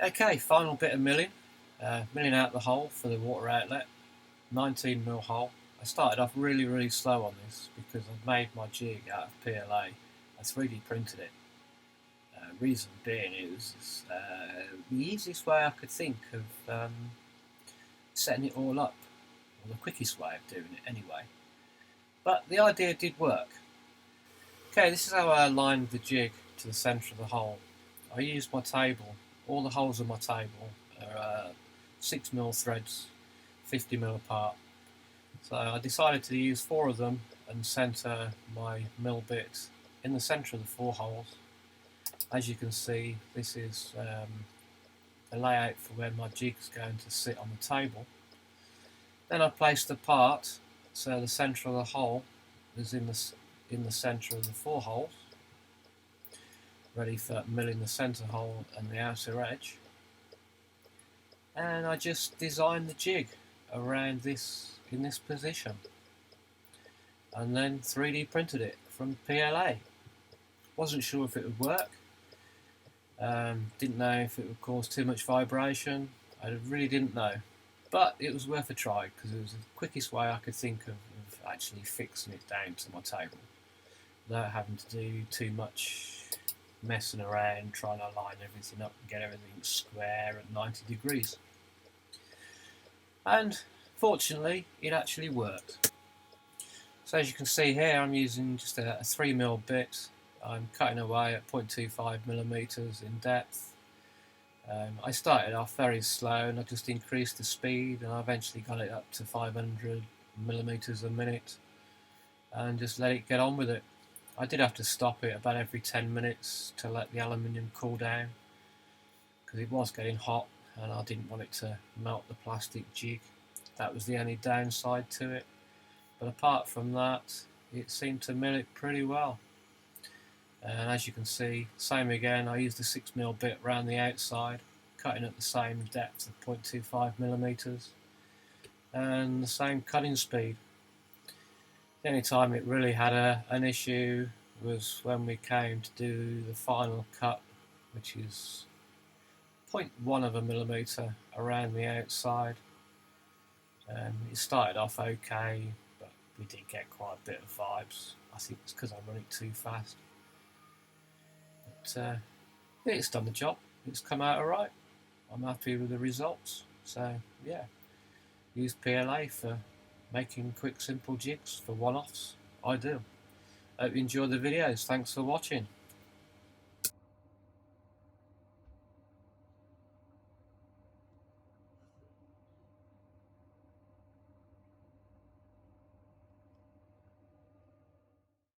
Okay, final bit of milling. Milling out the hole for the water outlet, 19mm hole. I started off really slow on this because I've made my jig out of PLA. I 3D printed it. Reason being is the easiest way I could think of setting it all up, or the quickest way of doing it anyway. But the idea did work. Okay, this is how I aligned the jig to the centre of the hole. I used my table. All the holes on my table are 6mm threads, 50mm apart. So I decided to use 4 of them and centre my mill bit in the centre of the 4 holes. As you can see, this is the layout for where my jig is going to sit on the table. Then I placed the part so the centre of the hole is in the centre of the 4 holes, ready for milling the centre hole and the outer edge. And I just designed the jig around this in this position, and then 3D printed it from PLA. Wasn't sure if it would work. Didn't know if it would cause too much vibration. I really didn't know, but it was worth a try because it was the quickest way I could think of actually fixing it down to my table without having to do too much messing around trying to line everything up and get everything square at 90 degrees. And fortunately it actually worked. So as you can see here, I'm using just a 3mm bit. I'm cutting away at 0.25mm in depth. I started off very slow and I just increased the speed, and I eventually got it up to 500mm a minute and just let it get on with it. I did have to stop it about every 10 minutes to let the aluminium cool down because it was getting hot and I didn't want it to melt the plastic jig. That was the only downside to it, but apart from that it seemed to mill it pretty well. And as you can see, same again, I used a 6mm bit around the outside, cutting at the same depth of 0.25mm and the same cutting speed. The only time it really had an issue was when we came to do the final cut, which is 0.1mm around the outside. It started off okay, but we did get quite a bit of vibes. I think it's because I run it too fast. But it's done the job. It's come out alright. I'm happy with the results. So yeah, use PLA for making quick simple jigs for one-offs. I do. Hope you enjoyed the videos. Thanks for watching.